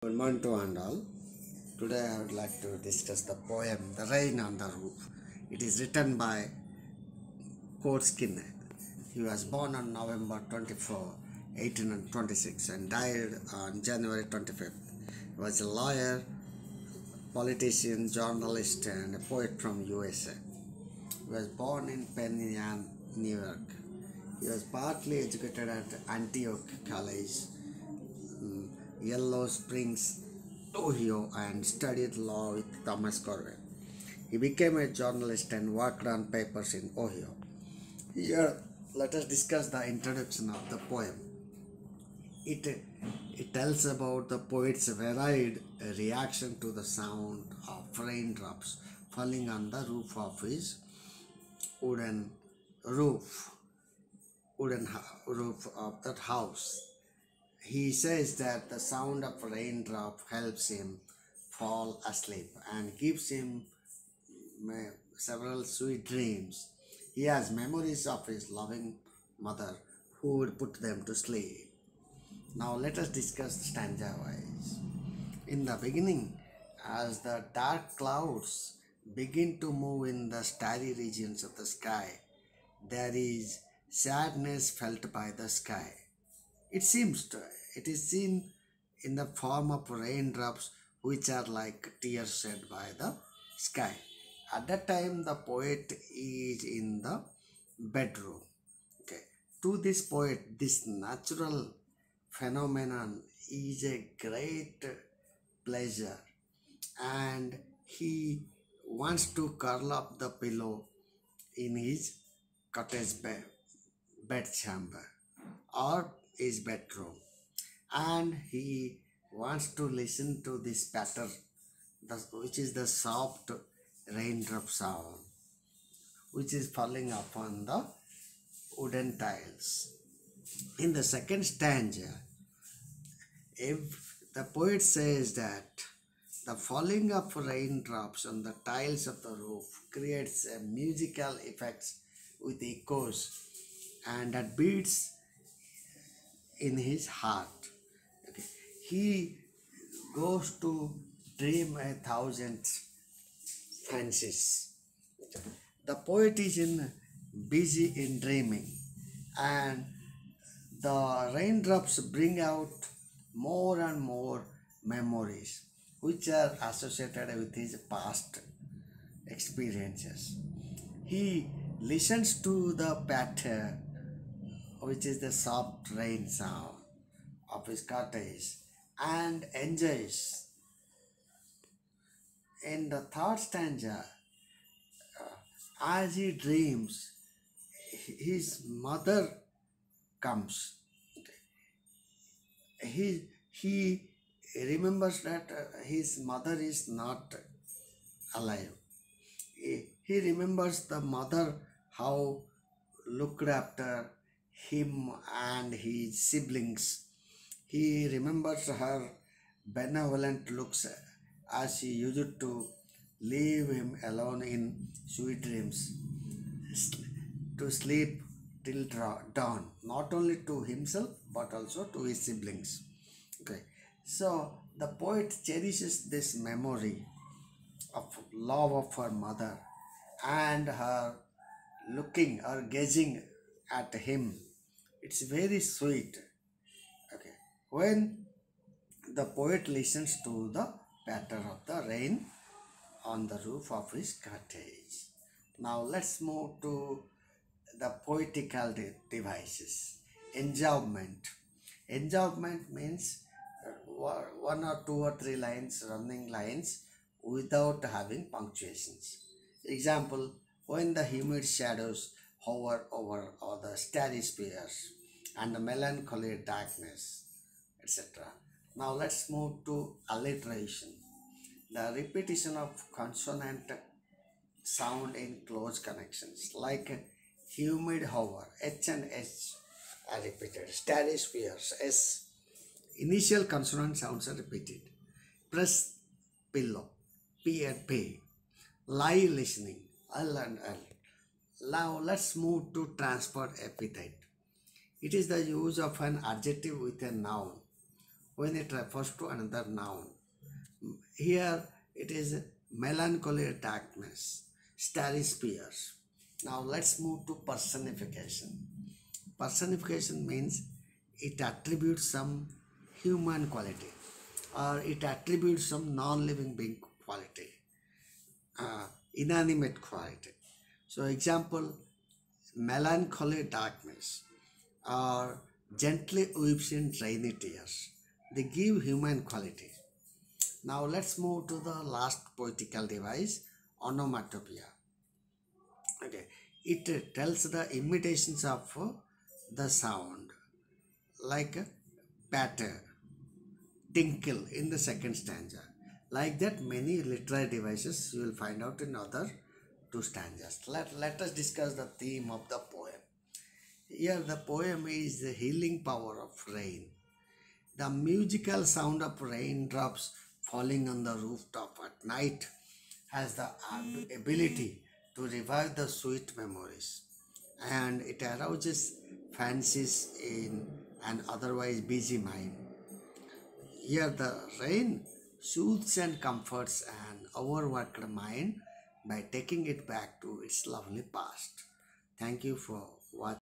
Good morning to one all. Today I would like to discuss the poem The Rain on the Roof. It is written by Kurt Skinner. He was born on November 24, 1826 and died on January 25th. He was a lawyer, politician, journalist and a poet from USA. He was born in Penn Yan, New York. He was partly educated at Antioch College, Yellow Springs, Ohio, and studied law with Thomas Corwin. He became a journalist and worked on papers in Ohio. Here, let us discuss the introduction of the poem. It tells about the poet's varied reaction to the sound of raindrops falling on the roof of his wooden roof, roof of that house. He says that the sound of raindrop helps him fall asleep and gives him several sweet dreams. He has memories of his loving mother who would put them to sleep. Now let us discuss stanza wise. In the beginning, as the dark clouds begin to move in the starry regions of the sky, there is sadness felt by the sky. It is seen in the form of raindrops which are like tears shed by the sky. At that time, the poet is in the bedroom. Okay. To this poet, this natural phenomenon is a great pleasure, and he wants to curl up the pillow in his cottage bed chamber or his bedroom, and he wants to listen to this patter, which is the soft raindrop sound which is falling upon the wooden tiles. In the second stanza, if the poet says that the falling of raindrops on the tiles of the roof creates a musical effects with echoes and that beats in his heart. Okay. He goes to dream 1,000 fancies. The poet is busy in dreaming, and the raindrops bring out more and more memories which are associated with his past experiences. He listens to the patter, which is the soft rain sound of his cottage, and enjoys. In the third stanza, as he dreams, his mother comes. He remembers that his mother is not alive. He remembers the mother how looked after him and his siblings. He remembers her benevolent looks as she used to leave him alone in sweet dreams to sleep till dawn, not only to himself but also to his siblings. Okay, so the poet cherishes this memory of love of her mother and her looking or gazing at him. It's very sweet. Okay, when the poet listens to the patter of the rain on the roof of his cottage. Now let's move to the poetical devices. Enjambment. Enjambment means one or two or three lines, running lines without having punctuations. Example, when the humid shadows hover over all the starry spheres and the melancholy darkness, etc. Now let's move to alliteration. The repetition of consonant sound in close connections, like humid hover, H and H are repeated. Starry spheres, S. Initial consonant sounds are repeated. Press pillow, P and P. Lie listening, L and L. Now let's move to transport epithet. It is the use of an adjective with a noun when it refers to another noun. Here it is melancholy darkness, starry spheres. Now let's move to personification. Personification means it attributes some human quality or it attributes some non-living being quality, inanimate quality. So example, melancholy darkness or gently weeps in rainy tears. They give human quality. Now let's move to the last poetical device, onomatopoeia. Okay, it tells the imitations of the sound like patter, tinkle in the second stanza. Like that, many literary devices you will find out in other two stanzas. Let us discuss the theme of the poem. Here, the poem is the healing power of rain. The musical sound of raindrops falling on the rooftop at night has the ability to revive the sweet memories, and it arouses fancies in an otherwise busy mind. Here, the rain soothes and comforts an overworked mind by taking it back to its lovely past. Thank you for watching.